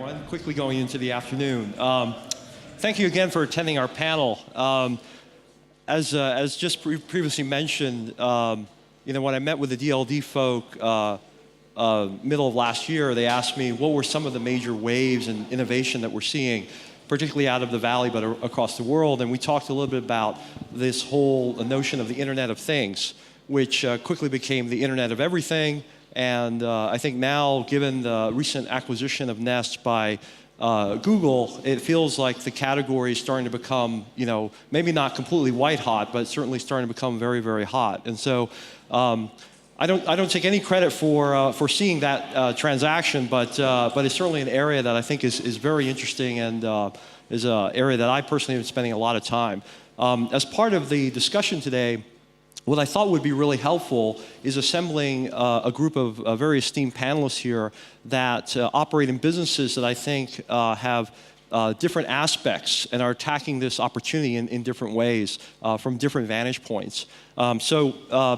everyone. Quickly going into the afternoon. Thank you again for attending our panel. As just previously mentioned, when I met with the DLD folk middle of last year, they asked me what were some of the major waves and innovation that we're seeing, particularly out of the Valley, but across the world. And we talked a little bit about this whole notion of the Internet of Things, which quickly became the Internet of Everything. And I think now, given the recent acquisition of Nest by Google, it feels like the category is starting to become, maybe not completely white hot, but certainly starting to become very, very hot. And so I don't take any credit for seeing that transaction, but it's certainly an area that I think is very interesting and is an area that I personally have been spending a lot of time. As part of the discussion today, what I thought would be really helpful is assembling a group of very esteemed panelists here that operate in businesses that I think have different aspects and are attacking this opportunity in different ways from different vantage points. So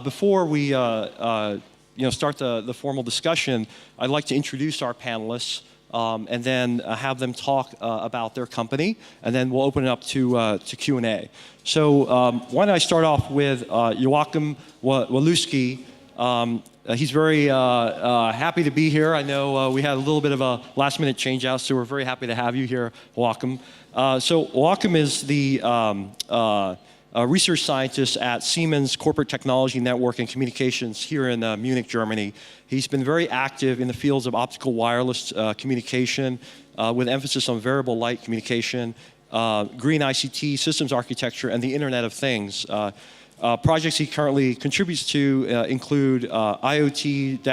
before we start the formal discussion, I'd like to introduce our panelists and then have them talk about their company, and then we'll open it up to Q&A. So why don't I start off with Joachim Walewski. He's very happy to be here. I know we had a little bit of a last-minute change-out, so we're very happy to have you here, Joachim. So Joachim is the research scientist at Siemens Corporate Technology Network and Communications here in Munich, Germany. He's been very active in the fields of optical wireless communication with emphasis on variable light communication, green ICT, systems architecture, and the Internet of Things. Projects he currently contributes to include IoT-A.EU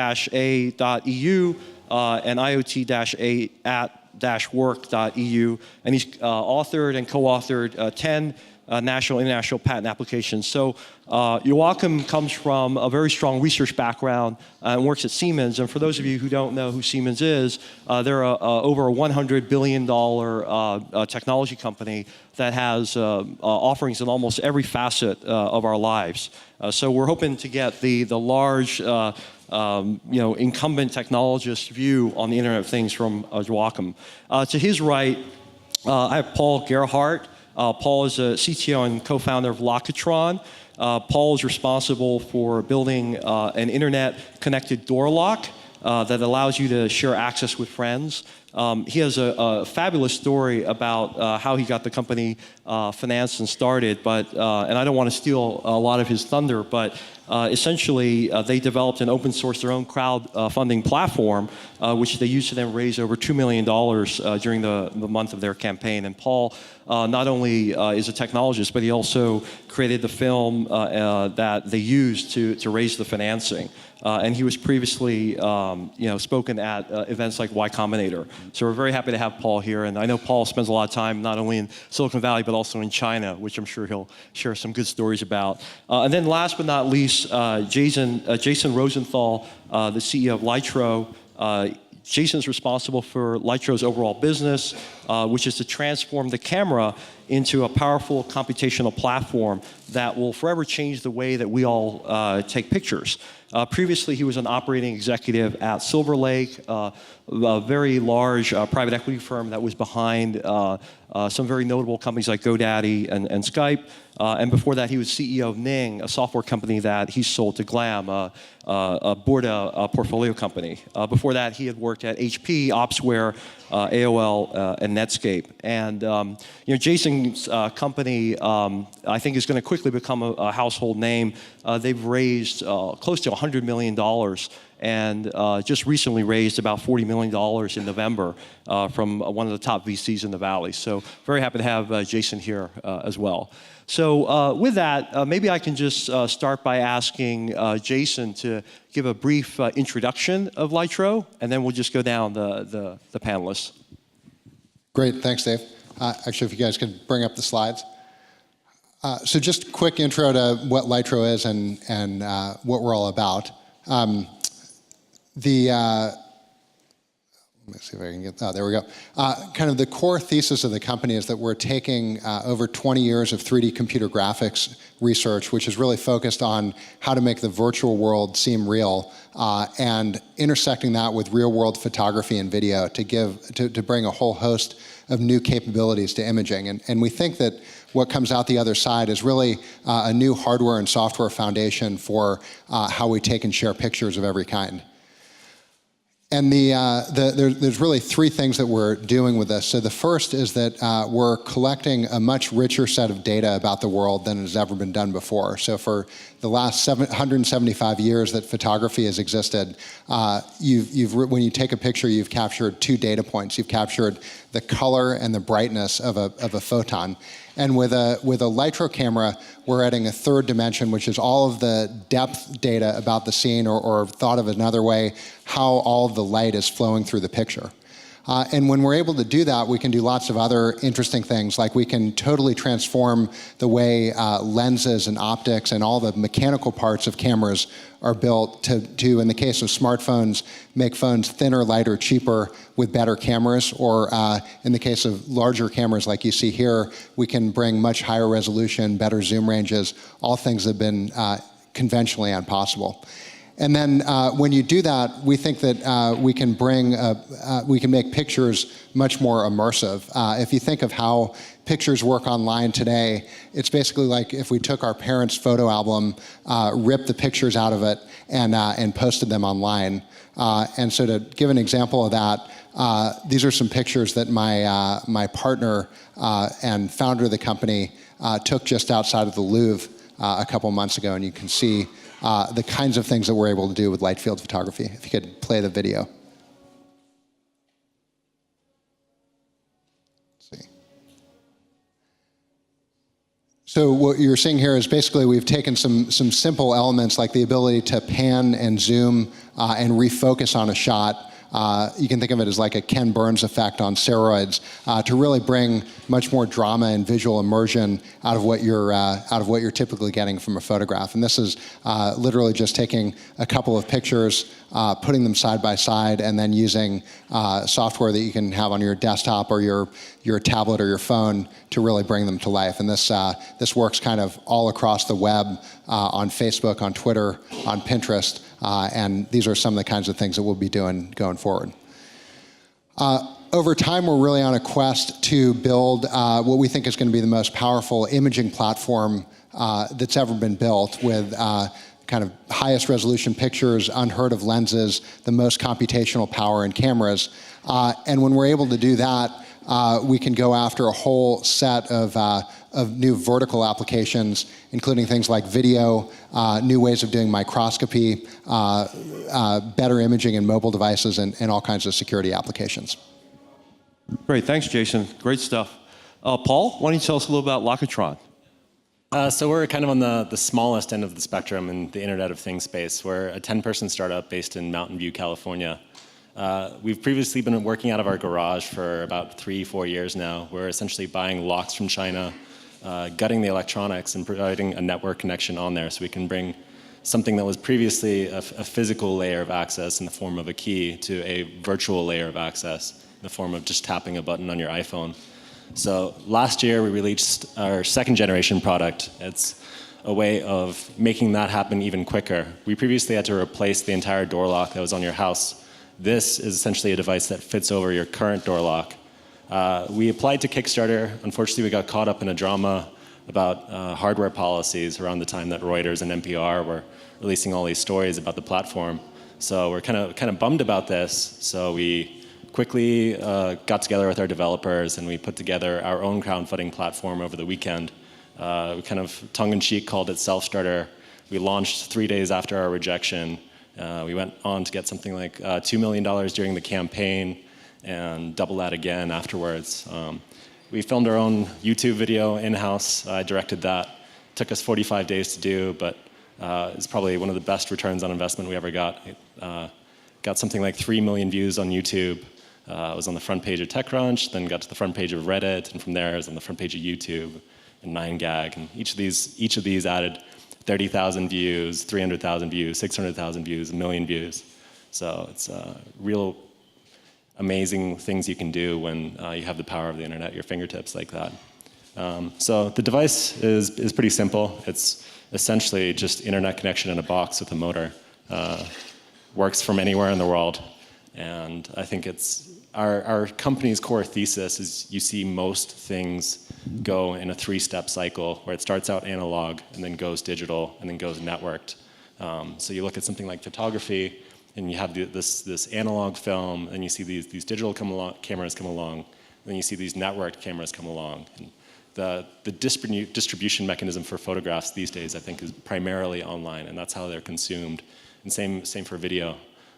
and IoT-A@-work.eu, and he's authored and co-authored 10 national and international patent applications. So Joachim comes from a very strong research background and works at Siemens. And for those of you who don't know who Siemens is, they're over a $100 billion technology company that has offerings in almost every facet of our lives. So we're hoping to get the large incumbent technologist view on the Internet of Things from Joachim. To his right, I have Paul Gerhardt. Paul is a CTO and co-founder of Lockitron. Paul is responsible for building an internet-connected door lock that allows you to share access with friends. He has a fabulous story about how he got the company financed and started, and I don't want to steal a lot of his thunder, but essentially they developed and open sourced their own crowdfunding platform, which they used to then raise over $2 million during the month of their campaign. And Paul not only is a technologist, but he also created the film that they used to raise the financing. And he was previously, spoken at events like Y Combinator. So we're very happy to have Paul here. And I know Paul spends a lot of time not only in Silicon Valley, but also in China, which I'm sure he'll share some good stories about. And then last but not least, Jason Rosenthal, the CEO of Lytro. Jason's responsible for Lytro's overall business, which is to transform the camera into a powerful computational platform that will forever change the way that we all take pictures. Previously, he was an operating executive at Silver Lake, a very large private equity firm that was behind some very notable companies like GoDaddy and Skype. And before that, he was CEO of Ning, a software company that he sold to Glam, a Borda portfolio company. Before that, he had worked at HP, Opsware, AOL, and Netscape. And Jason's company, I think, is going to quickly become a household name. They've raised close to $100 million. And just recently raised about $40 million in November from one of the top VCs in the Valley. So very happy to have Jason here as well. So with that, maybe I can just start by asking Jason to give a brief introduction of Lytro, and then we'll just go down the panelists. Great, thanks, Dave. Actually, if you guys could bring up the slides. So just a quick intro to what Lytro is and what we're all about. Let me see if I can get, there we go. Kind of the core thesis of the company is that we're taking over 20 years of 3D computer graphics research, which is really focused on how to make the virtual world seem real, and intersecting that with real world photography and video to bring a whole host of new capabilities to imaging. And we think that what comes out the other side is really a new hardware and software foundation for how we take and share pictures of every kind. And there's really three things that we're doing with this. So the first is that we're collecting a much richer set of data about the world than has ever been done before. So for the last 175 years that photography has existed, when you take a picture, you've captured two data points. You've captured the color and the brightness of a photon. And with a Lytro camera, we're adding a third dimension, which is all of the depth data about the scene, or thought of another way, how all of the light is flowing through the picture. And when we're able to do that, we can do lots of other interesting things, like we can totally transform the way lenses and optics and all the mechanical parts of cameras are built to, in the case of smartphones, make phones thinner, lighter, cheaper with better cameras, or in the case of larger cameras like you see here, we can bring much higher resolution, better zoom ranges, all things that have been conventionally impossible. And then when you do that, we think that we can make pictures much more immersive. If you think of how pictures work online today, it's basically like if we took our parents' photo album, ripped the pictures out of it, and posted them online. And so to give an example of that, these are some pictures that my partner and founder of the company took just outside of the Louvre a couple months ago, and you can see the kinds of things that we're able to do with light field photography. If you could play the video. Let's see. So what you're seeing here is basically we've taken some simple elements like the ability to pan and zoom and refocus on a shot. You can think of it as like a Ken Burns effect on steroids to really bring much more drama and visual immersion out of what you're typically getting from a photograph. And this is literally just taking a couple of pictures, putting them side by side, and then using software that you can have on your desktop or your tablet or your phone to really bring them to life. And this works kind of all across the web, on Facebook, on Twitter, on Pinterest. And these are some of the kinds of things that we'll be doing going forward. Over time, we're really on a quest to build what we think is going to be the most powerful imaging platform that's ever been built, with kind of highest resolution pictures, unheard of lenses, the most computational power in cameras. And when we're able to do that, we can go after a whole set of new vertical applications, including things like video, new ways of doing microscopy, better imaging in mobile devices, and all kinds of security applications. Great, thanks, Jason. Great stuff. Paul, why don't you tell us a little about Lockitron? So we're kind of on the smallest end of the spectrum in the Internet of Things space. We're a 10-person startup based in Mountain View, California. We've previously been working out of our garage for about 3-4 years now. We're essentially buying locks from China, gutting the electronics, and providing a network connection on there so we can bring something that was previously a physical layer of access in the form of a key to a virtual layer of access in the form of just tapping a button on your iPhone. So last year we released our second generation product. It's a way of making that happen even quicker. We previously had to replace the entire door lock that was on your house. This is essentially a device that fits over your current door lock. We applied to Kickstarter. Unfortunately, we got caught up in a drama about hardware policies around the time that Reuters and NPR were releasing all these stories about the platform. So we're kind of bummed about this. So we quickly got together with our developers and we put together our own crowdfunding platform over the weekend. We kind of tongue-in-cheek called it Self-Starter. We launched 3 days after our rejection. We went on to get something like $2 million during the campaign and double that again afterwards. We filmed our own YouTube video in-house. I directed that. It took us 45 days to do, but it's probably one of the best returns on investment we ever got. It got something like 3 million views on YouTube. It was on the front page of TechCrunch, then got to the front page of Reddit, and from there it was on the front page of YouTube and 9gag. And each of these added 30,000 views, 300,000 views, 600,000 views, 1 million views. So it's a real amazing things you can do when you have the power of the internet at your fingertips like that. So the device is pretty simple. It's essentially just internet connection in a box with a motor. Works from anywhere in the world. And I think it's our company's core thesis is you see most things go in a 3-step cycle where it starts out analog and then goes digital and then goes networked. So you look at something like photography and you have this analog film and you see these digital cameras come along, and then you see these networked cameras come along. And the distribution mechanism for photographs these days, I think, is primarily online, and that's how they're consumed. And same for video.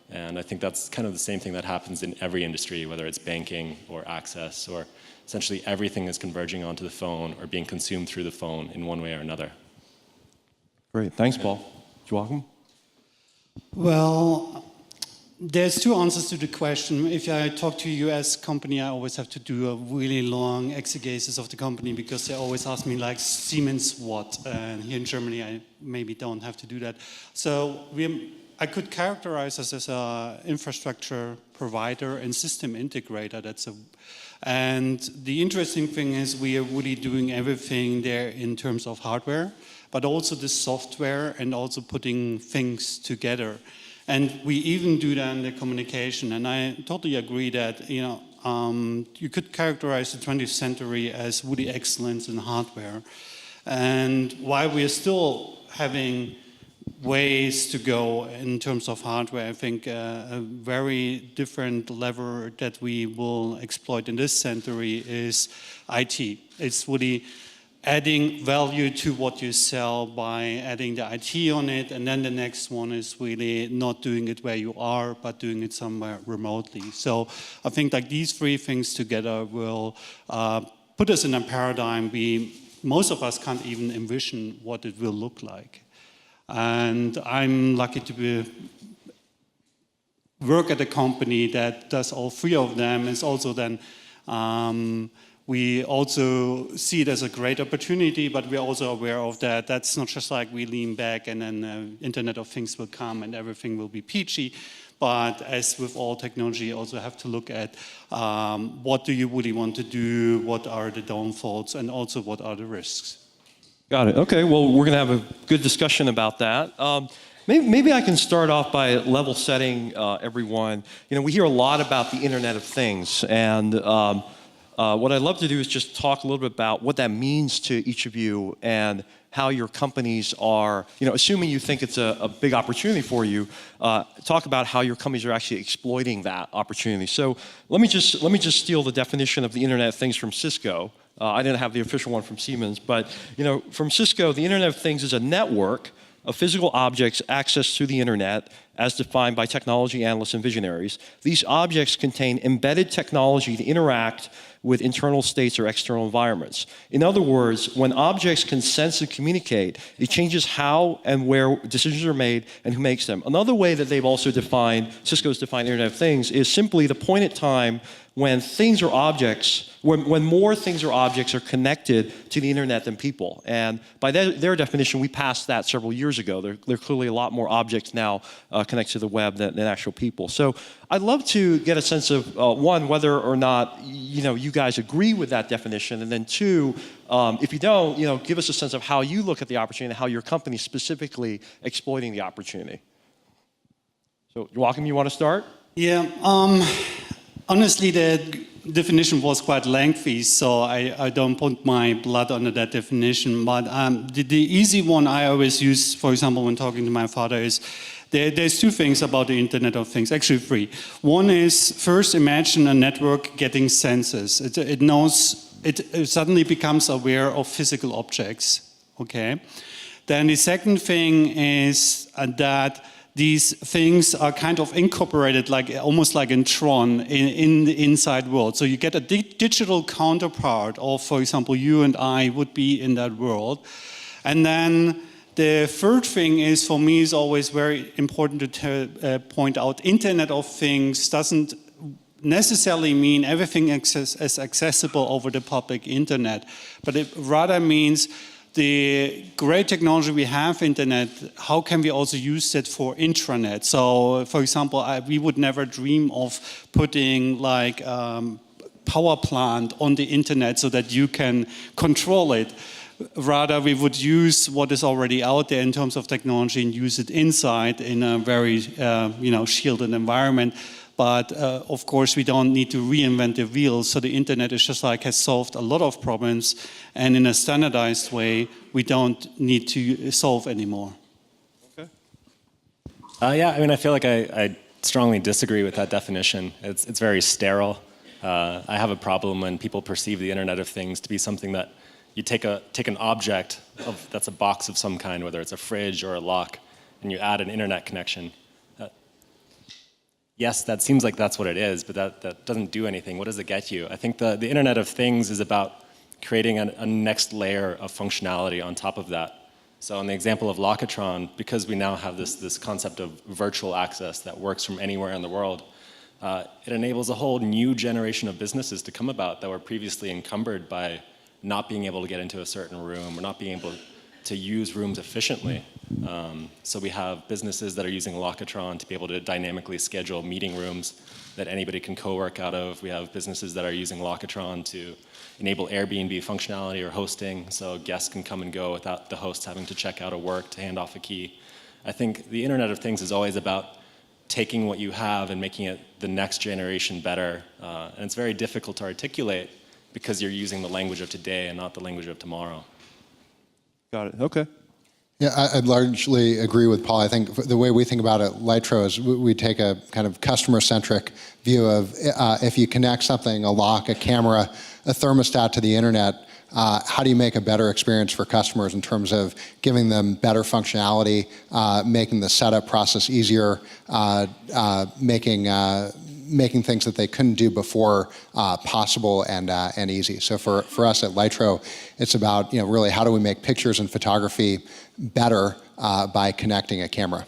And I think that's kind of the same thing that happens in every industry, whether it's banking or access, or essentially everything is converging onto the phone or being consumed through the phone in one way or another. Great, thanks, Paul. Joachim? Well, there's 2 answers to the question. If I talk to a US company, I always have to do a really long exegesis of the company because they always ask me like, Siemens what? And here in Germany, I maybe don't have to do that. So I could characterize us as an infrastructure provider and system integrator. And the interesting thing is we are really doing everything there in terms of hardware, but also the software and also putting things together. And we even do that in the communication. And I totally agree that you could characterize the 20th century as really excellence in hardware. And while we are still having ways to go in terms of hardware, I think a very different lever that we will exploit in this century is IT. It's really adding value to what you sell by adding the IT on it, and then the next one is really not doing it where you are, but doing it somewhere remotely. So I think like these 3 things together will put us in a paradigm most of us can't even envision what it will look like. And I'm lucky to work at a company that does all 3 of them. It's also then we also see it as a great opportunity, but we're also aware of that. That's not just like we lean back and then Internet of Things will come and everything will be peachy. But as with all technology, you also have to look at what do you really want to do, what are the downfalls, and also what are the risks. Got it. Okay, well, we're going to have a good discussion about that. Maybe I can start off by level setting everyone. We hear a lot about the Internet of Things, and what I'd love to do is just talk a little bit about what that means to each of you and how your companies are, assuming you think it's a big opportunity for you, talk about how your companies are actually exploiting that opportunity. So let me just steal the definition of the Internet of Things from Cisco. I didn't have the official one from Siemens, but from Cisco, the Internet of Things is a network of physical objects accessed through the internet as defined by technology analysts and visionaries. These objects contain embedded technology to interact with internal states or external environments. In other words, when objects can sense and communicate, it changes how and where decisions are made and who makes them. Another way that they've also defined, Cisco's defined Internet of Things, is simply the point in time when things or objects, when more things or objects are connected to the internet than people. And by their definition, we passed that several years ago. There are clearly a lot more objects now connected to the web than actual people. So I'd love to get a sense of, one, whether or not you guys agree with that definition, and then 2, if you don't, give us a sense of how you look at the opportunity and how your company is specifically exploiting the opportunity. So Joachim, you want to start? Yeah. Honestly, the definition was quite lengthy, so I don't put my blood under that definition. But the easy one I always use, for example, when talking to my father, is there's 2 things about the Internet of Things, actually 3. One is, first imagine a network getting senses. It knows, it suddenly becomes aware of physical objects, okay? Then the second thing is that these things are kind of incorporated, almost like in Tron, in the inside world. So you get a digital counterpart of, for example, you and I would be in that world. And then the third thing is, for me, is always very important to point out, Internet of Things doesn't necessarily mean everything is accessible over the public internet, but it rather means the great technology we have, internet, how can we also use it for intranet? So, for example, we would never dream of putting like power plant on the internet so that you can control it. Rather, we would use what is already out there in terms of technology and use it inside in a very shielded environment. But of course, we don't need to reinvent the wheel. So the internet is just like has solved a lot of problems, and in a standardized way, we don't need to solve anymore. Okay. Yeah, I mean, I feel like I strongly disagree with that definition. It's very sterile. I have a problem when people perceive the Internet of Things to be something that you take an object that's a box of some kind, whether it's a fridge or a lock, and you add an internet connection. Yes, that seems like that's what it is, but that doesn't do anything. What does it get you? I think the Internet of Things is about creating a next layer of functionality on top of that. So in the example of Lockitron, because we now have this concept of virtual access that works from anywhere in the world, it enables a whole new generation of businesses to come about that were previously encumbered by not being able to get into a certain room or not being able to use rooms efficiently. So we have businesses that are using Lockitron to be able to dynamically schedule meeting rooms that anybody can co-work out of. We have businesses that are using Lockitron to enable Airbnb functionality or hosting, so guests can come and go without the host having to check out of work to hand off a key. I think the Internet of Things is always about taking what you have and making it the next generation better. And it's very difficult to articulate because you're using the language of today and not the language of tomorrow. Got it. Okay. Yeah, I'd largely agree with Paul. I think the way we think about it, Lytro, is we take a kind of customer-centric view of if you connect something, a lock, a camera, a thermostat to the internet, how do you make a better experience for customers in terms of giving them better functionality, making the setup process easier, making things that they couldn't do before possible and easy. So for us at Lytro, it's about really how do we make pictures and photography better by connecting a camera.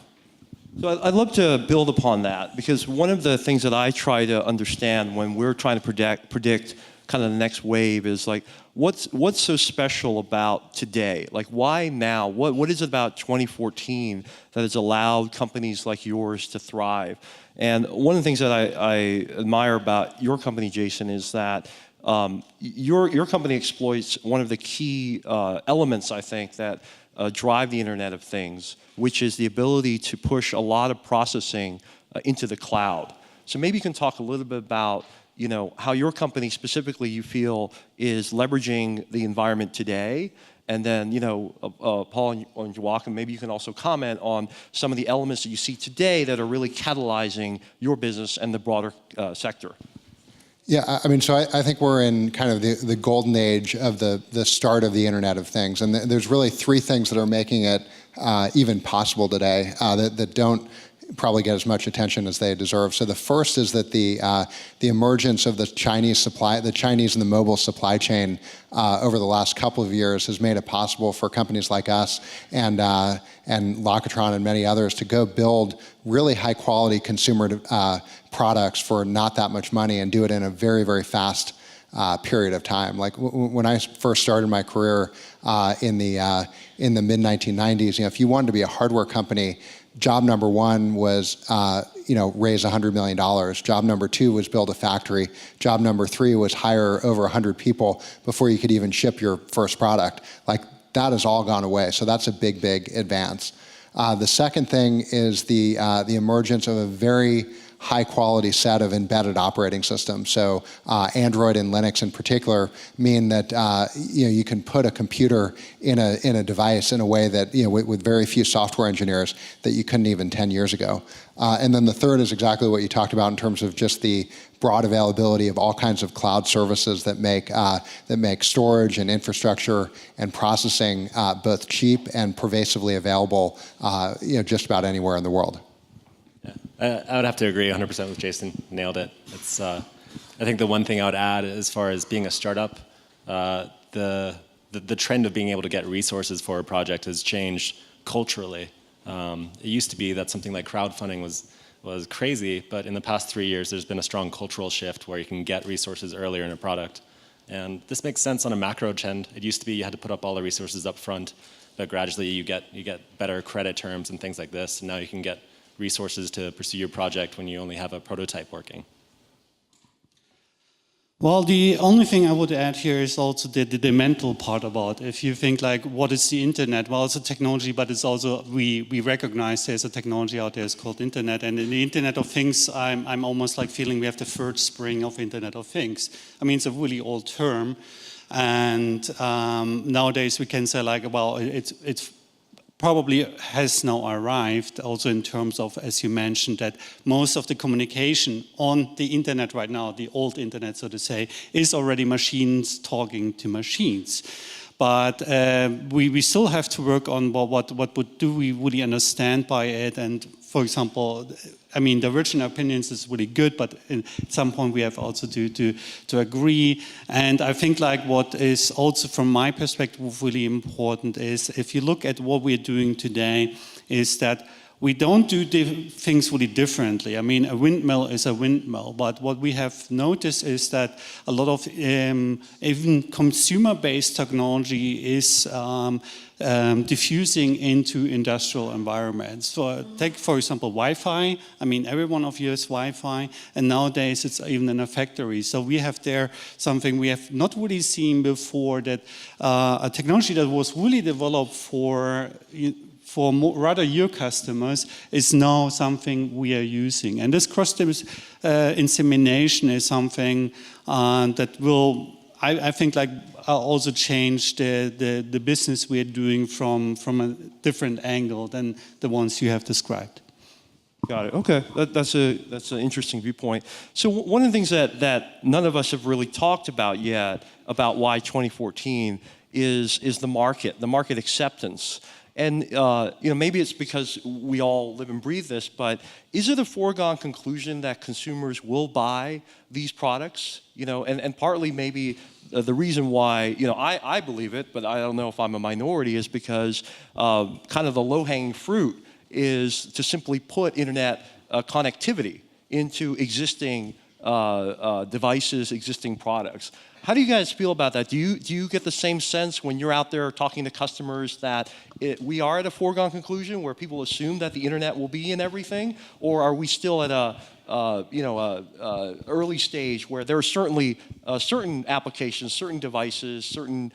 So I'd love to build upon that, because one of the things that I try to understand when we're trying to predict kind of the next wave is like, what's so special about today? Like, why now? What is it about 2014 that has allowed companies like yours to thrive? And one of the things that I admire about your company, Jason, is that your company exploits one of the key elements, I think, that drive the Internet of Things, which is the ability to push a lot of processing into the cloud. So maybe you can talk a little bit about how your company specifically you feel is leveraging the environment today. And then, Paul and Joachim, maybe you can also comment on some of the elements that you see today that are really catalyzing your business and the broader sector. Yeah, I mean, so I think we're in kind of the golden age of the start of the Internet of Things. And there's really three things that are making it even possible today that don't probably get as much attention as they deserve. So the first is that the emergence of the Chinese and the mobile supply chain over the last couple of years has made it possible for companies like us and Lockitron and many others to go build really high quality consumer products for not that much money and do it in a very, very fast period of time. Like when I first started my career in the mid 1990s, if you wanted to be a hardware company, job number one was raise $100 million. Job number two was build a factory. Job number three was hire over 100 people before you could even ship your first product. Like that has all gone away. So that's a big, big advance. The second thing is the emergence of a very high quality set of embedded operating systems. So Android and Linux in particular mean that you can put a computer in a device in a way that with very few software engineers that you couldn't even 10 years ago. And then the third is exactly what you talked about in terms of just the broad availability of all kinds of cloud services that make storage and infrastructure and processing both cheap and pervasively available just about anywhere in the world. I would have to agree 100% with Jason. Nailed it. It's, I think the one thing I would add as far as being a startup, the trend of being able to get resources for a project has changed culturally. It used to be that something like crowdfunding was crazy, but in the past 3 years, there's been a strong cultural shift where you can get resources earlier in a product. And this makes sense on a macro trend. It used to be you had to put up all the resources up front, but gradually you get better credit terms and things like this. And now you can get resources to pursue your project when you only have a prototype working. Well, the only thing I would add here is also the mental part about if you think like, what is the internet? Well, it's a technology, but it's also, we recognize there's a technology out there, it's called internet. And in the Internet of Things, I'm almost like feeling we have the third spring of Internet of Things. I mean, it's a really old term. And nowadays we can say like, well, it's probably has now arrived also in terms of, as you mentioned, that most of the communication on the internet right now, the old internet, so to say, is already machines talking to machines. But we still have to work on what do we really understand by it. And for example, I mean, the original opinions is really good, but at some point we have also to agree. And I think like what is also from my perspective really important is if you look at what we're doing today is that we don't do things really differently. I mean, a windmill is a windmill, but what we have noticed is that a lot of even consumer-based technology is diffusing into industrial environments. So take, for example, Wi-Fi. I mean, every one of you has Wi-Fi, and nowadays it's even in a factory. So we have there something we have not really seen before, that a technology that was really developed for rather your customers is now something we are using. And this cross-insemination is something that will, I think, like also change the business we are doing from a different angle than the ones you have described. Got it. Okay, that's an interesting viewpoint. So one of the things that none of us have really talked about yet about why 2014 is the market acceptance. And maybe it's because we all live and breathe this, but is it a foregone conclusion that consumers will buy these products? And partly maybe the reason why I believe it, but I don't know if I'm a minority, is because kind of the low-hanging fruit is to simply put internet connectivity into existing devices, existing products. How do you guys feel about that? Do you get the same sense when you're out there talking to customers that we are at a foregone conclusion where people assume that the internet will be in everything, or are we still at a early stage where there are certainly certain applications, certain devices, certain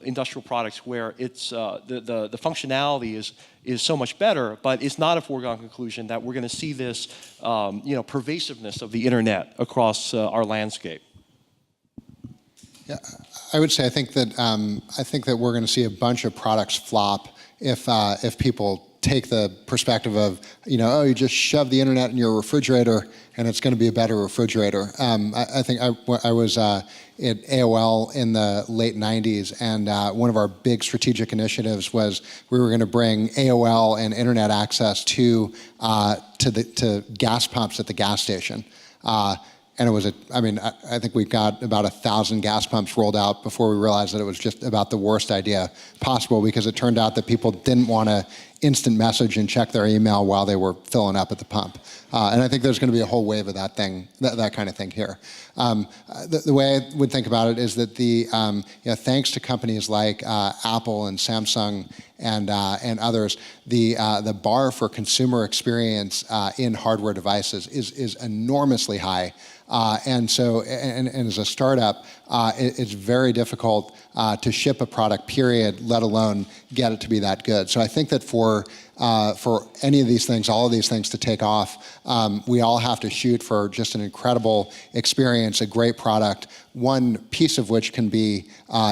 industrial products where it's the functionality is so much better, but it's not a foregone conclusion that we're going to see this pervasiveness of the internet across our landscape? Yeah, I would say I think that we're going to see a bunch of products flop if people take the perspective of you just shove the internet in your refrigerator and it's going to be a better refrigerator. I think I was at AOL in the late '90s, and one of our big strategic initiatives was we were going to bring AOL and internet access to gas pumps at the gas station. And it was I think we got about 1,000 gas pumps rolled out before we realized that it was just about the worst idea possible, because it turned out that people didn't want to instant message and check their email while they were filling up at the pump. And I think there's going to be a whole wave of that kind of thing here. The way I would think about it is that thanks to companies like Apple and Samsung and others, the bar for consumer experience in hardware devices is enormously high. And as a startup, it's very difficult to ship a product, period, let alone get it to be that good. So I think that for any of these things, all of these things to take off, we all have to shoot for just an incredible experience, a great product, one piece of which can be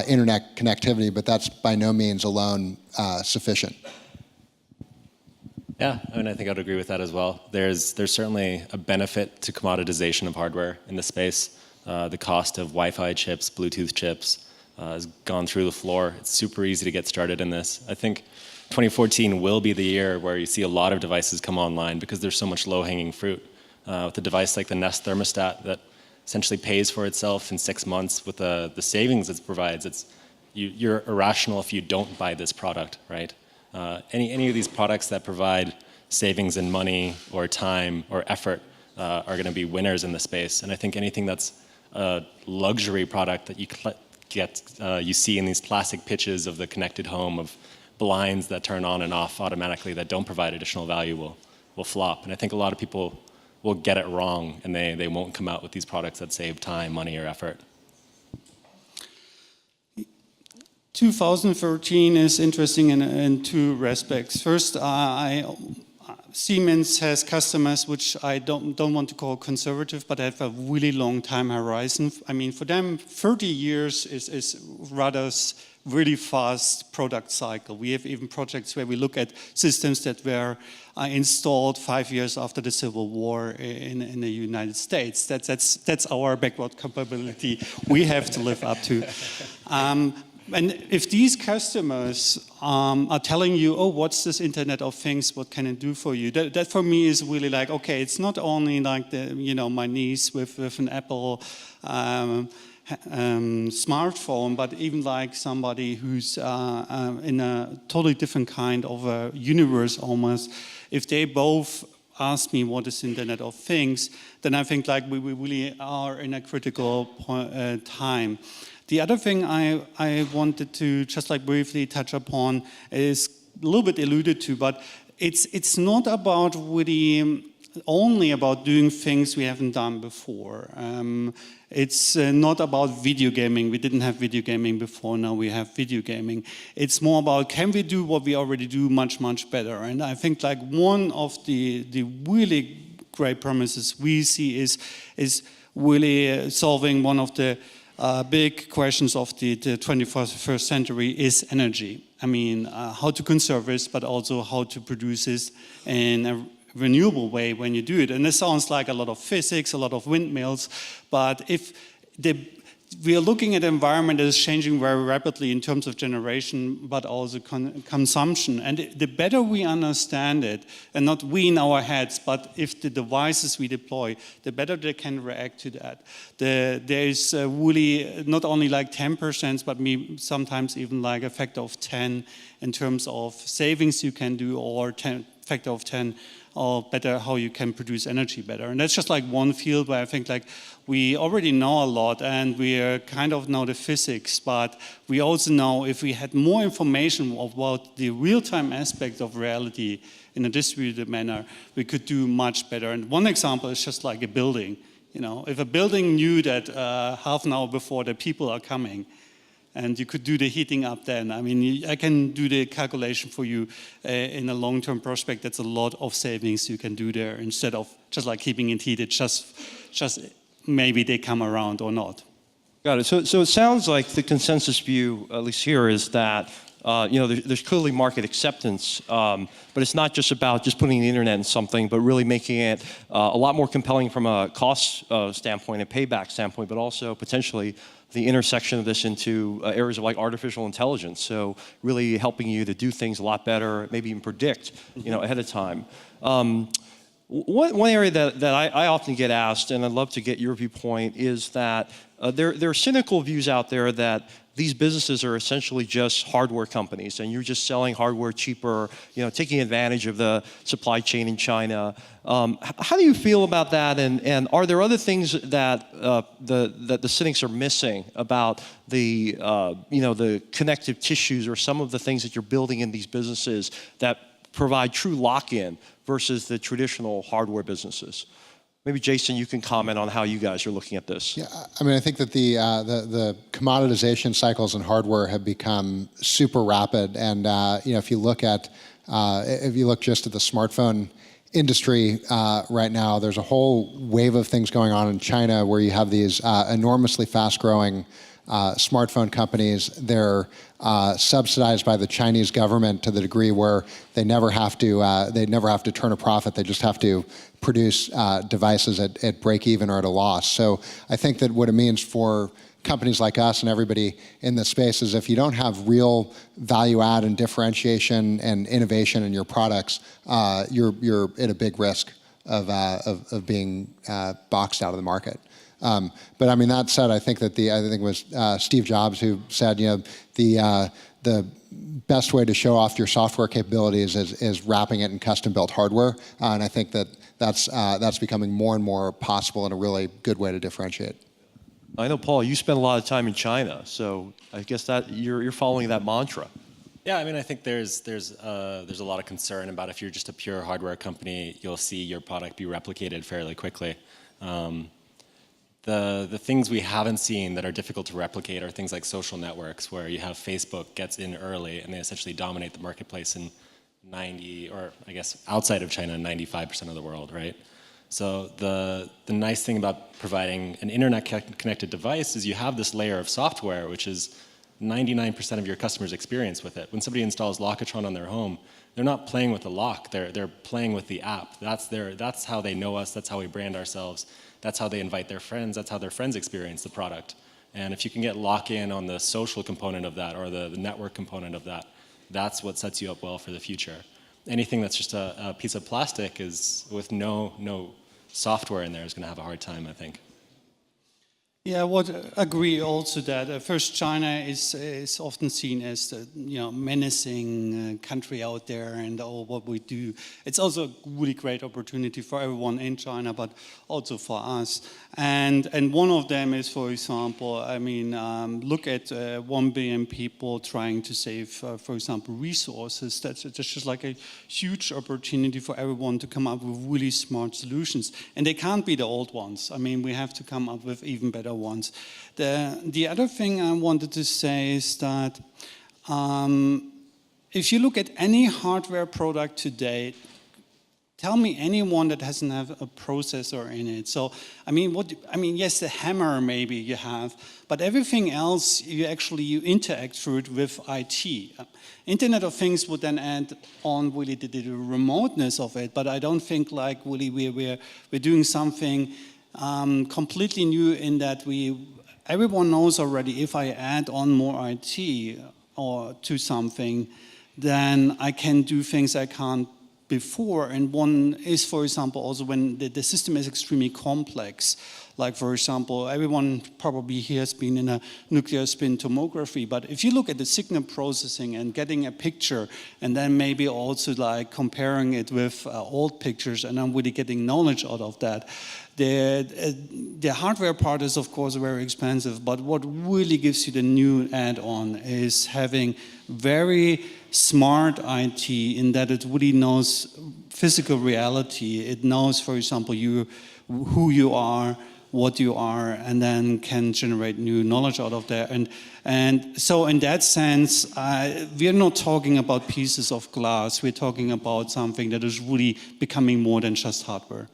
internet connectivity, but that's by no means alone sufficient. Yeah, I think I'd agree with that as well. There's certainly a benefit to commoditization of hardware in the space. The cost of Wi-Fi chips, Bluetooth chips has gone through the floor. It's super easy to get started in this. I think 2014 will be the year where you see a lot of devices come online because there's so much low-hanging fruit. With a device like the Nest thermostat that essentially pays for itself in 6 months with the savings it provides, you're irrational if you don't buy this product, right? Any of these products that provide savings in money or time or effort are going to be winners in the space. And I think anything that's a luxury product that you see in these classic pitches of the connected home of blinds that turn on and off automatically that don't provide additional value will flop. And I think a lot of people will get it wrong, and they won't come out with these products that save time, money, or effort. 2013 is interesting in two respects. First, Siemens has customers which I don't want to call conservative, but have a really long time horizon. I mean, for them, 30 years is rather really fast product cycle. We have even projects where we look at systems that were installed 5 years after the Civil War in the United States. That's our backward compatibility we have to live up to. And if these customers are telling you, oh, what's this Internet of Things, what can it do for you? That for me is really like, okay, it's not only like my niece with an Apple smartphone, but even like somebody who's in a totally different kind of a universe almost. If they both ask me what is Internet of Things, then I think like we really are in a critical time. The other thing I wanted to just like briefly touch upon is a little bit alluded to, but it's not about really only about doing things we haven't done before. It's not about video gaming. We didn't have video gaming before, now we have video gaming. It's more about, can we do what we already do much, much better? And I think like one of the really great promises we see is really solving one of the big questions of the 21st century is energy. I mean, how to conserve it, but also how to produce it in a renewable way when you do it. And this sounds like a lot of physics, a lot of windmills, but if we are looking at an environment that is changing very rapidly in terms of generation, but also consumption. And the better we understand it, and not we in our heads, but if the devices we deploy, the better they can react to that. There is really not only like 10%, but maybe sometimes even like a factor of 10 in terms of savings you can do, or factor of 10 or better how you can produce energy better. And that's just like one field where I think like we already know a lot, and we are kind of know the physics, but we also know if we had more information about the real-time aspect of reality in a distributed manner, we could do much better. And one example is just like a building. If a building knew that half an hour before the people are coming, and you could do the heating up then. I mean, I can do the calculation for you in a long-term prospect. That's a lot of savings you can do there instead of just like keeping it heated, just maybe they come around or not. Got it. So it sounds like the consensus view, at least here, is that there's clearly market acceptance, but it's not just about just putting the internet in something, but really making it a lot more compelling from a cost standpoint and payback standpoint, but also potentially the intersection of this into areas of like artificial intelligence. So really helping you to do things a lot better, maybe even predict, ahead of time. One area that I often get asked, and I'd love to get your viewpoint, is that there are cynical views out there that these businesses are essentially just hardware companies, and you're just selling hardware cheaper, taking advantage of the supply chain in China. How do you feel about that? And are there other things that the cynics are missing about the connective tissues or some of the things that you're building in these businesses that provide true lock-in versus the traditional hardware businesses? Maybe Jason, you can comment on how you guys are looking at this. Yeah, I mean, I think that the commoditization cycles in hardware have become super rapid, and if you look just at the smartphone industry right now, there's a whole wave of things going on in China where you have these enormously fast-growing smartphone companies. They're subsidized by the Chinese government to the degree where they never have to turn a profit. They just have to produce devices at break even or at a loss. So I think that what it means for companies like us and everybody in this space is if you don't have real value add and differentiation and innovation in your products, you're at a big risk of being boxed out of the market. But I mean, that said, I think that I think it was Steve Jobs who said, the best way to show off your software capabilities is wrapping it in custom-built hardware, and I think that's becoming more and more possible and a really good way to differentiate. I know, Paul, you spend a lot of time in China, so I guess that you're following that mantra. Yeah, I mean, I think there's a lot of concern about if you're just a pure hardware company, you'll see your product be replicated fairly quickly. The things we haven't seen that are difficult to replicate are things like social networks, where you have Facebook gets in early and they essentially dominate the marketplace in 90, or I guess outside of China, 95% of the world, right? So the nice thing about providing an internet-connected device is you have this layer of software, which is 99% of your customers' experience with it. When somebody installs Lockitron on their home, they're not playing with the lock, they're playing with the app. That's how they know us, that's how we brand ourselves, that's how they invite their friends, that's how their friends experience the product. And if you can get lock-in on the social component of that, or the network component of that, that's what sets you up well for the future. Anything that's just a piece of plastic is, with no software in there, is going to have a hard time, I think. Yeah, I would agree also that first, China is often seen as the menacing country out there, and all what we do. It's also a really great opportunity for everyone in China, but also for us. And one of them is, for example, I mean, look at 1 billion people trying to save, for example, resources. That's just like a huge opportunity for everyone to come up with really smart solutions. And they can't be the old ones. I mean, we have to come up with even better ones. The other thing I wanted to say is that if you look at any hardware product today, tell me anyone that doesn't have a processor in it. So, I mean, yes, the hammer maybe you have, but everything else you interact through it with IT. Internet of Things would then add on really the remoteness of it, but I don't think like really we're doing something completely new in that everyone knows already if I add on more IT or to something, then I can do things I can't before. And one is, for example, also when the system is extremely complex. Like, for example, everyone probably here has been in a nuclear spin tomography, but if you look at the signal processing and getting a picture, and then maybe also like comparing it with old pictures, and I'm really getting knowledge out of that, the hardware part is, of course, very expensive, but what really gives you the new add-on is having very smart IT in that it really knows physical reality. It knows, for example, who you are, what you are, and then can generate new knowledge out of there. And so in that sense, we're not talking about pieces of glass. We're talking about something that is really becoming more than just hardware.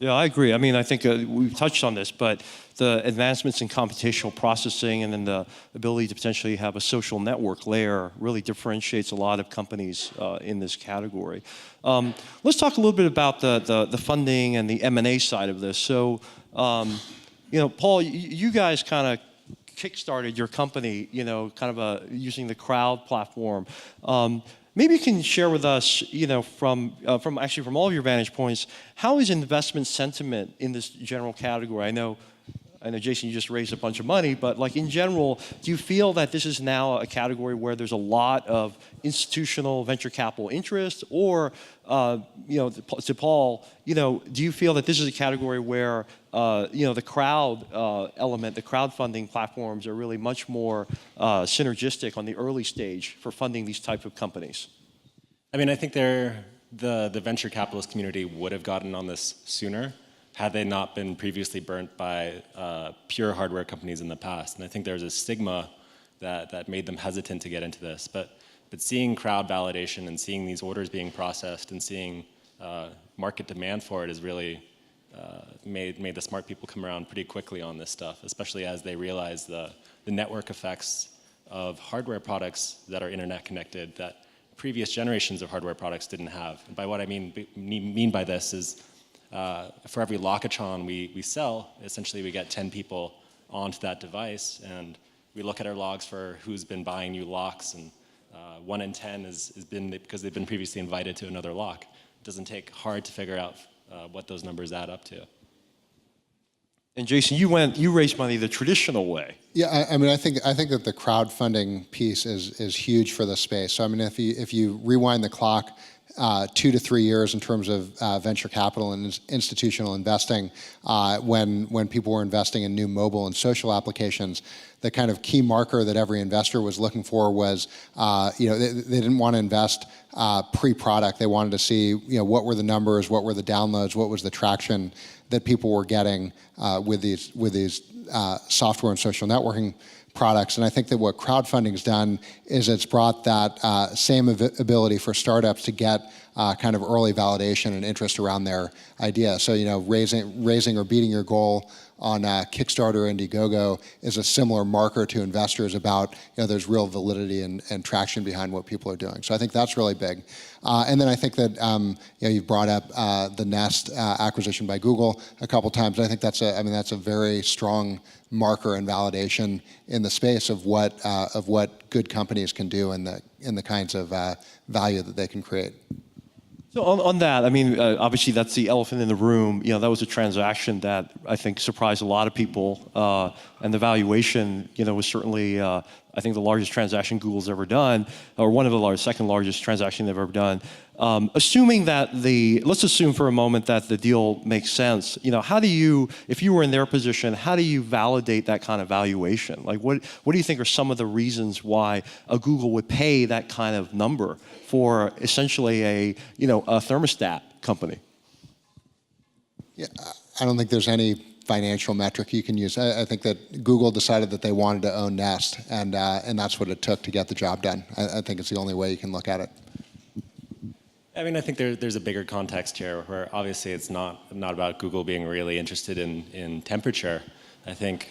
Yeah, I agree. I mean, I think we've touched on this, but the advancements in computational processing and then the ability to potentially have a social network layer really differentiates a lot of companies in this category. Let's talk a little bit about the funding and the M&A side of this. So, Paul, you guys kind of kickstarted your company, kind of using the crowd platform. Maybe you can share with us, from all of your vantage points, how is investment sentiment in this general category? I know, Jason, you just raised a bunch of money, but like in general, do you feel that this is now a category where there's a lot of institutional venture capital interest, or, to Paul, do you feel that this is a category where, the crowd element, the crowdfunding platforms are really much more synergistic on the early stage for funding these type of companies? I mean, I think the venture capitalist community would have gotten on this sooner had they not been previously burnt by pure hardware companies in the past. And I think there's a stigma that made them hesitant to get into this. But seeing crowd validation and seeing these orders being processed and seeing market demand for it has really made the smart people come around pretty quickly on this stuff, especially as they realize the network effects of hardware products that are internet connected that previous generations of hardware products didn't have. And by what I mean by this is, for every Lockitron we sell, essentially we get 10 people onto that device, and we look at our logs for who's been buying new locks, and 1 in 10 has been because they've been previously invited to another lock. It doesn't take hard to figure out what those numbers add up to. And Jason, you raised money the traditional way. Yeah, I mean, I think that the crowdfunding piece is huge for the space. So I mean, if you rewind the clock 2 to 3 years in terms of venture capital and institutional investing when people were investing in new mobile and social applications. The kind of key marker that every investor was looking for was, they didn't want to invest pre-product. They wanted to see, what were the numbers, what were the downloads, what was the traction that people were getting with these software and social networking products. And I think that what crowdfunding's done is it's brought that same ability for startups to get kind of early validation and interest around their idea. So, raising or beating your goal on Kickstarter or Indiegogo is a similar marker to investors about, there's real validity and traction behind what people are doing. So I think that's really big. And then I think that, you've brought up the Nest acquisition by Google a couple times. I think that's a very strong marker and validation in the space of what good companies can do and the kinds of value that they can create. So on that, obviously that's the elephant in the room. That was a transaction that I think surprised a lot of people, and the valuation, was certainly, I think the largest transaction Google's ever done, or one of the second largest transaction they've ever done. Assuming that let's assume for a moment that the deal makes sense. How do you, if you were in their position, how do you validate that kind of valuation? Like, what do you think are some of the reasons why a Google would pay that kind of number for essentially a thermostat company? Yeah, I don't think there's any financial metric you can use. I think that Google decided that they wanted to own Nest, and that's what it took to get the job done. I think it's the only way you can look at it. I think there's a bigger context here where obviously it's not about Google being really interested in temperature. I think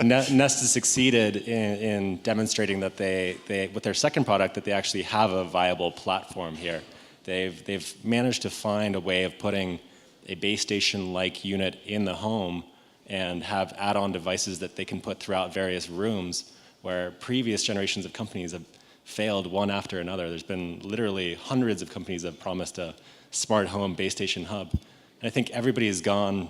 Nest has succeeded in demonstrating that they with their second product that they actually have a viable platform here. They've managed to find a way of putting a base station-like unit in the home and have add-on devices that they can put throughout various rooms, where previous generations of companies have failed one after another. There's been literally hundreds of companies that have promised a smart home base station hub. And I think everybody has gone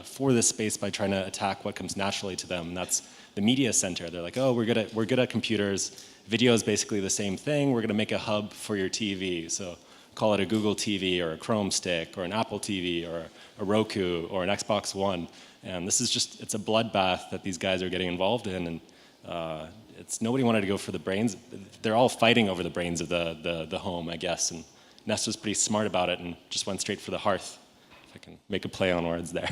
for this space by trying to attack what comes naturally to them. And that's the media center. They're like, oh, we're good at computers. Video is basically the same thing. We're going to make a hub for your TV. So call it a Google TV or a Chrome stick or an Apple TV or a Roku or an Xbox One. And this is it's a bloodbath that these guys are getting involved in. And nobody wanted to go for the brains. They're all fighting over the brains of the home, I guess. And Nest was pretty smart about it and just went straight for the hearth. If I can make a play on words there.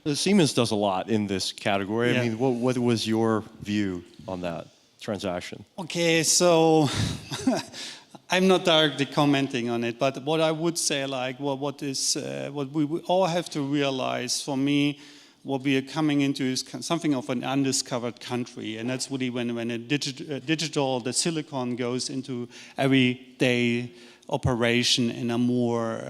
Siemens does a lot in this category. Yeah. What was your view on that transaction? Okay, so I'm not directly commenting on it, but what I would say, what we all have to realize, for me, what we are coming into is something of an undiscovered country, and that's really when a digital, the silicon goes into everyday operation in a more,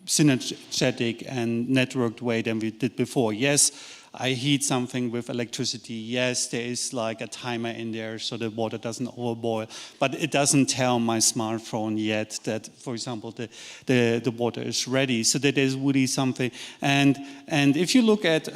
synergetic and networked way than we did before. Yes, I heat something with electricity. Yes, there is like a timer in there so the water doesn't overboil, but it doesn't tell my smartphone yet that, for example, the water is ready. So that is really something. And if you look at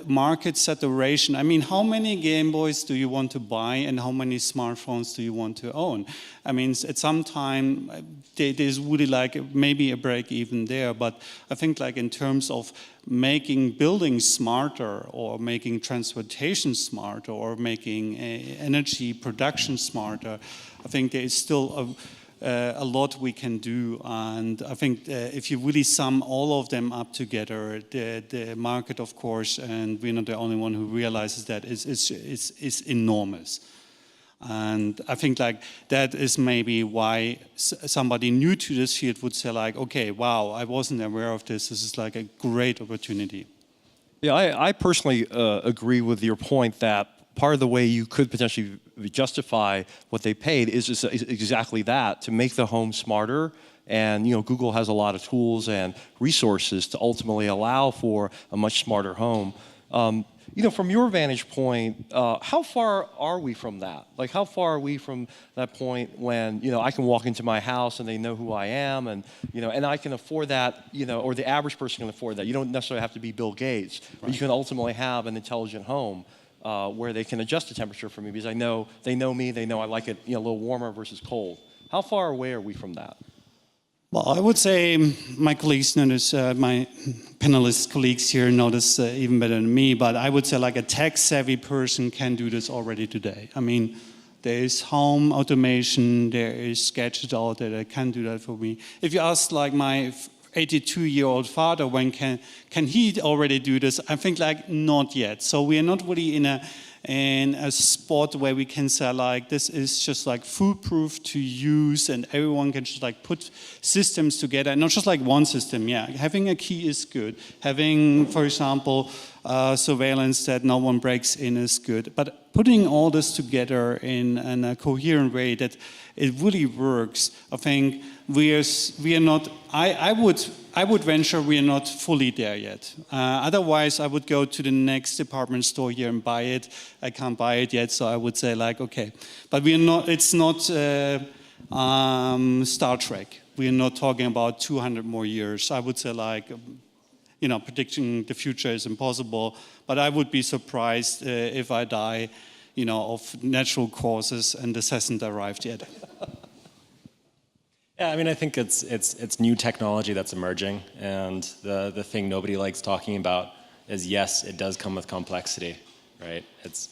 market saturation, how many Game Boys do you want to buy and how many smartphones do you want to own? At some time, there's really maybe a break even there, but I think in terms of making buildings smarter or making transportation smarter or making energy production smarter, I think there is still a lot we can do. And I think if you really sum all of them up together, the market, of course, and we're not the only one who realizes that, is enormous. And I think that is maybe why somebody new to this field would say okay, wow, I wasn't aware of this. This is a great opportunity. Yeah, I personally agree with your point that part of the way you could potentially justify what they paid is exactly that, to make the home smarter. And Google has a lot of tools and resources to ultimately allow for a much smarter home. From your vantage point, how far are we from that? How far are we from that point when, I can walk into my house and they know who I am and, and I can afford that, or the average person can afford that. You don't necessarily have to be Bill Gates, but you can ultimately have an intelligent home. where they can adjust the temperature for me because I know they know me, they know I like it a little warmer versus cold. How far away are we from that? Well, I would say my colleagues notice, my panelist colleagues here notice even better than me, but I would say like a tech-savvy person can do this already today. I mean, there is home automation, there is gadgets out there that can do that for me. If you ask like my 82-year-old father, when can he already do this? I think like not yet. So we are not really in a spot where we can say like this is just like foolproof to use and everyone can just like put systems together, not just like one system. Yeah, having a key is good. Having, for example, surveillance that no one breaks in is good. But putting all this together in a coherent way that it really works, I think we are not. I would venture we are not fully there yet. Otherwise, I would go to the next department store here and buy it. I can't buy it yet, so I would say like, okay. But we are not. It's not Star Trek. We are not talking about 200 more years. I would say like, predicting the future is impossible. But I would be surprised if I die, of natural causes and this hasn't arrived yet. Yeah, I mean, I think it's new technology that's emerging, and the thing nobody likes talking about is yes, it does come with complexity, right? It's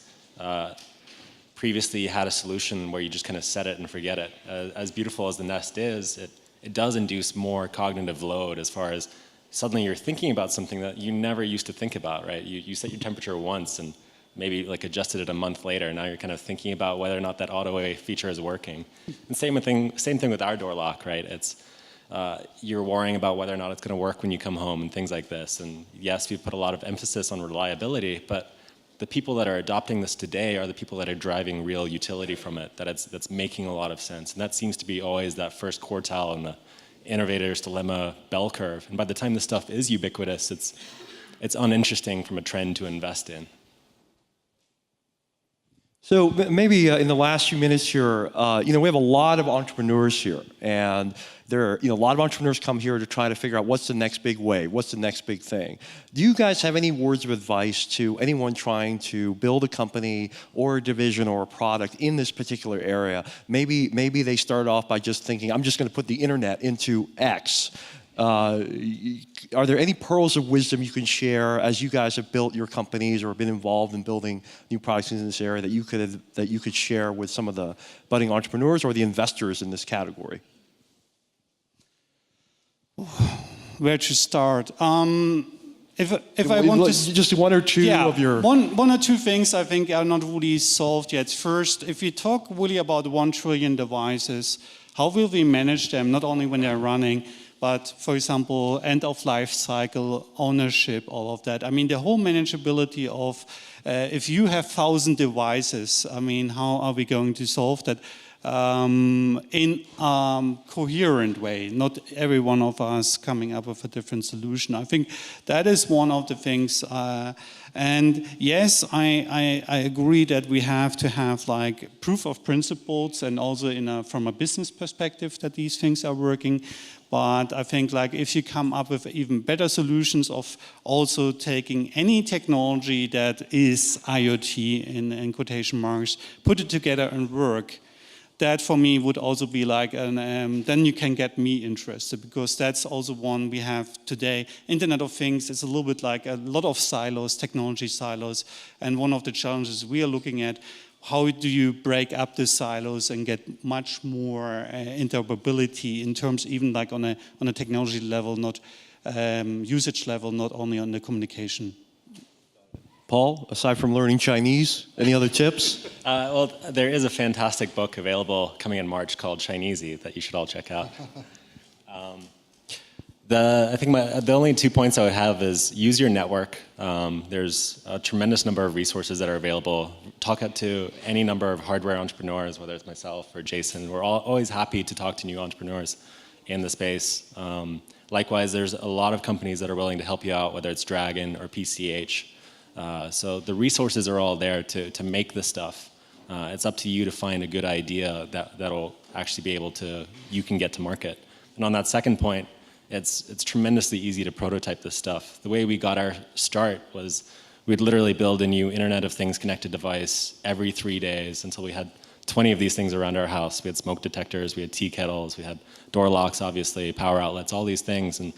previously you had a solution where you just kind of set it and forget it. As beautiful as the Nest is, it does induce more cognitive load as far as suddenly you're thinking about something that you never used to think about, right? You set your temperature once and maybe like adjusted it a month later. Now you're kind of thinking about whether or not that auto-away feature is working. And same thing with our door lock, right? It's you're worrying about whether or not it's going to work when you come home and things like this. And yes, we've put a lot of emphasis on reliability, but the people that are adopting this today are the people that are driving real utility from it, that's making a lot of sense. And that seems to be always that first quartile in the innovator's dilemma bell curve. And by the time this stuff is ubiquitous, it's uninteresting from a trend to invest in. So maybe in the last few minutes here, we have a lot of entrepreneurs here, and there are a lot of entrepreneurs come here to try to figure out what's the next big wave, what's the next big thing. Do you guys have any words of advice to anyone trying to build a company or a division or a product in this particular area? Maybe they start off by just thinking, I'm just going to put the internet into X. Are there any pearls of wisdom you can share as you guys have built your companies or been involved in building new products in this area that you could share with some of the budding entrepreneurs or the investors in this category? Where to start? If I want to just one or two of your one or two things I think are not really solved yet. First, if you talk really about 1 trillion devices, how will we manage them? Not only when they're running, but for example, end of life cycle, ownership, all of that. I mean, the whole manageability of if you have 1,000 devices, I mean, how are we going to solve that in a coherent way? Not every one of us coming up with a different solution. I think that is one of the things. And yes, I agree that we have to have like proof of principles and also from a business perspective that these things are working. But I think like if you come up with even better solutions of also taking any technology that is IoT in quotation marks, put it together and work, that for me would also be like, then you can get me interested, because that's also one we have today. Internet of Things is a little bit like a lot of silos, technology silos, and one of the challenges we are looking at, how do you break up the silos and get much more interoperability in terms even like on a technology level, not usage level, not only on the communication. Paul, aside from learning Chinese, any other tips? Well, there is a fantastic book available coming in March called Chinesey that you should all check out. I think the only 2 points I would have is use your network. There's a tremendous number of resources that are available. Talk to any number of hardware entrepreneurs, whether it's myself or Jason. We're always happy to talk to new entrepreneurs in the space. Likewise, there's a lot of companies that are willing to help you out, whether it's Dragon or PCH. So the resources are all there to make this stuff. It's up to you to find a good idea that'll actually be able you can get to market. And on that second point, it's tremendously easy to prototype this stuff. The way we got our start was we'd literally build a new Internet of Things connected device every 3 days until we had 20 of these things around our house. We had smoke detectors, we had tea kettles, we had door locks, obviously, power outlets, all these things. And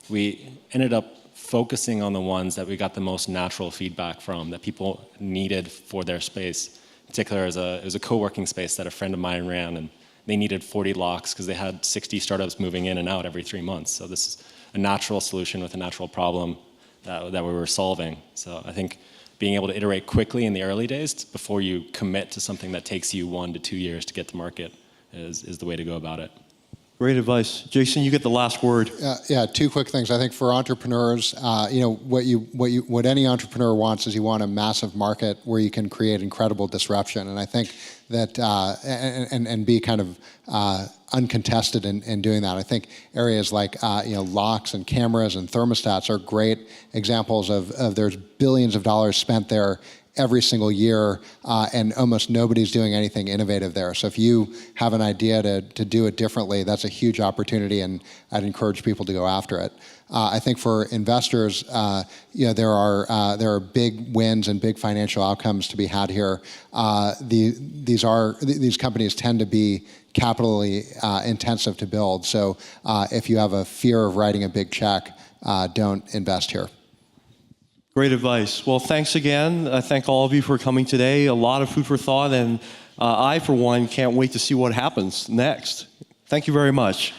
we ended up focusing on the ones that we got the most natural feedback from, that people needed for their space. In particular, it was a co-working space that a friend of mine ran, and they needed 40 locks because they had 60 startups moving in and out every 3 months. So this is a natural solution with a natural problem that we were solving. So I think being able to iterate quickly in the early days before you commit to something that takes you 1 to 2 years to get to market is the way to go about it. Great advice. Jason, you get the last word. Yeah, two quick things. I think for entrepreneurs, what any entrepreneur wants is you want a massive market where you can create incredible disruption. And I think that and be kind of uncontested in doing that. I think areas like locks and cameras and thermostats are great examples of there's billions of dollars spent there every single year, and almost nobody's doing anything innovative there. So if you have an idea to do it differently, that's a huge opportunity, and I'd encourage people to go after it. I think for investors, there are big wins and big financial outcomes to be had here. These companies tend to be capitally intensive to build. So if you have a fear of writing a big check, don't invest here. Great advice. Well, thanks again. I thank all of you for coming today. A lot of food for thought, and I, for one, can't wait to see what happens next. Thank you very much.